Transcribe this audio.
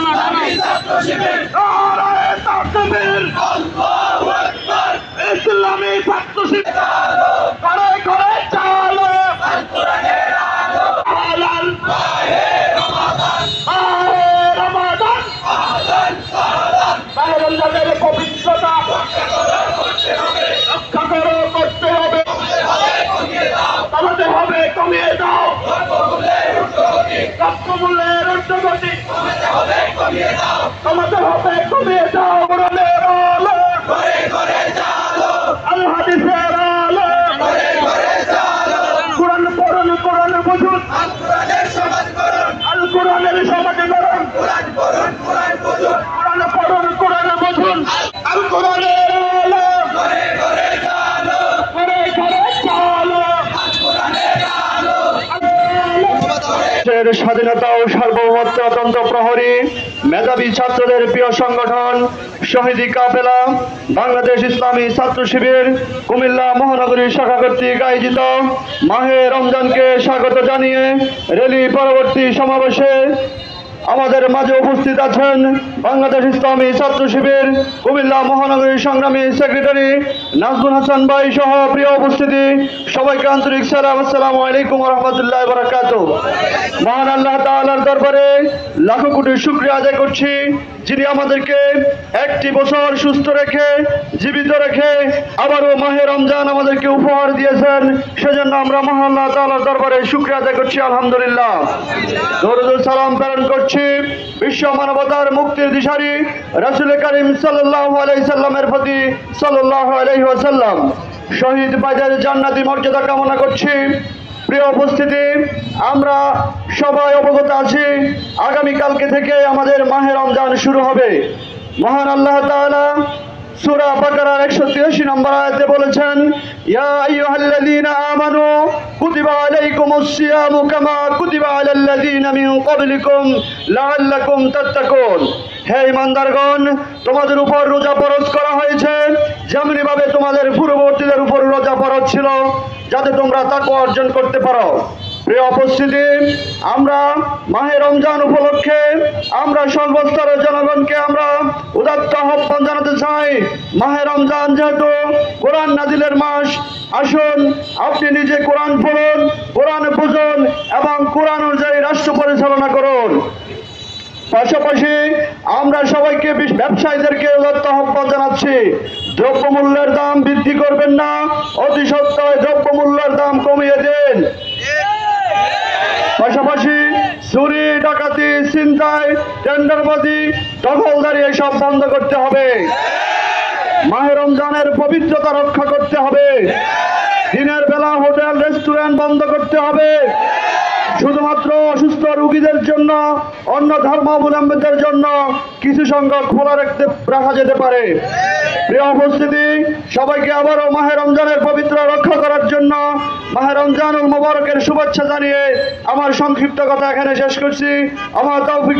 নারায়ে তাকবীর, আল্লাহু আকবার, ইসলামী ছাত্র শিবির ঘরে ঘরে চালো, কোরআনের আলো, হালাল মাহে রমাদান, মাহে রমাদান, আযান সালাত, মাহে রমজানের পবিত্রতা রক্ষা করো, করতে হবে, কমাতে হবে, কমিয়ে দাও, দ্রব্যমূল্যের ঊর্ধ্বগতি কমাতে হবে, কমিয়ে দাও, কোরআনের আলো ঘরে ঘরে চালো, আল হাদিসের আলো ঘরে ঘরে চালো, কোরআন পড়ুন, কোরআন বুঝুন, আল কোরআনের সমাজ করুন, আল কোরআনের সমাজ করুন, কোরআন পড়ুন, কোরআন বুঝুন, কোরআন পড়ুন, কোরআন বুঝুন, আল কোরআনের আলো ঘরে ঘরে চালো, ঘরে ঘরে চালো, আল কোরআনের আলো। দেশের স্বাধীনতা ও সার্বভৌমত্ব তন্ত্র প্রহরী মেধাবী ছাত্রদের প্রিয় সংগঠন শহীদি কাফেলা বাংলাদেশ ইসলামী ছাত্র শিবির কুমিল্লা মহানগরী শাখা কর্তৃক আয়োজিত মাহে রমজানকে স্বাগত জানিয়ে র্যালি পরবর্তী সমাবেশে আমাদের মাঝে উপস্থিত আছেন বাংলাদেশ ইসলামী ছাত্র শিবির কুমিল্লা মহানগরী সংগ্রামী সেক্রেটারি নাজমুল হাসান ভাই সহ প্রিয় উপস্থিতি, সবাইকে আন্তরিক সালাম, আসসালামু আলাইকুম ওয়া রাহমাতুল্লাহি ওয়া বারাকাতুহু। মহান আল্লাহ তাআলার দরবারে লাখো কোটি শুকরিয়া আদায় করছি, যিনি আমাদেরকে একটি বছর সুস্থ রেখে জীবিত রেখে আবারও মাহে রমজান আমাদেরকে উপহার দিয়েছেন। সেজন্য আমরা মহান আল্লাহ তাআলার দরবারে শুকরিয়া আদায় করছি, আলহামদুলিল্লাহ। দরুদ ও সালাম প্রেরণ করছি বিশ্ব মানবতার মুক্তির দিশারি রাসূল করিম সাল্লাল্লাহু আলাইহি সাল্লামের প্রতি, সাল্লাল্লাহু আলাইহি ওয়াসাল্লাম। শহীদ ভাইদের জান্নাতি মর্যাদা কামনা করছি। প্রিয় উপস্থিতি, আমরা সবাই অবগত আছি আগামীকালকে থেকে আমাদের মাহে রমজান শুরু হবে। মহান আল্লাহ তাআলা সূরা বাকারার 183 নম্বর আয়াতে বলেছেন, ইয়া আইয়ুহাল্লাযীনা আমানু কুতিবা আলাইকুমুস সিয়ামু কামা কুতিবা আলাল্লাযীনা মিন ক্বাবলিকুম লাআল্লাকুম তাত্তাকুন। হে ঈমানদারগণ, তোমাদের উপর রোজা ফরজ করা হয়েছে যেমনি ভাবে তোমাদের পূর্ববর্তীদের উপর রোজা ফরজ ছিল, যাতে তোমরা তাকওয়া অর্জন করতে পারো। প্রিয় উপস্থিতি, আমরা মাহে রমজান উপলক্ষে আমরা সর্বস্তরের জনগণকে আমরা উদাত্ত আহ্বান জানাতে চাই। মাহে রমজান যেহেতু কোরআন নাজিলের মাস, আসুন আপনি নিজে কোরআন পড়ুন, কোরআন বুঝুন এবং কোরআন অনুযায়ী রাষ্ট্র পরিচালনা করুন। পাশাপাশি আমরা সবাইকে ব্যবসায়ীদেরকে উদাত্ত আহ্বান জানাচ্ছি, দ্রব্যমূল্যের দাম বৃদ্ধি করবেন না, অতি সত্ত্বর দ্রব্যমূল্যের দাম কমিয়ে দিন। পাশাপাশি চুরি, ডাকাতি, ছিনতাই, টেন্ডারবাজি, দখলদারি এসব বন্ধ করতে হবে। মাহে রমজানের পবিত্রতা রক্ষা করতে হবে। দিনের বেলা হোটেল রেস্টুরেন্ট বন্ধ করতে হবে। শুধুমাত্র অসুস্থ রোগীদের জন্য, অন্য ধর্মাবলম্বীদের জন্য কিছু সংখ্যক খোলা রাখা যেতে পারে। প্রিয় উপস্থিতি, সবাইকে আবারও মাহে রমজানের পবিত্র রক্ষা করার জন্য মাহে রমজানুল মুবারকের শুভেচ্ছা জানিয়ে আমার সংক্ষিপ্ত কথা এখানে শেষ করছি। আমার তৌফিক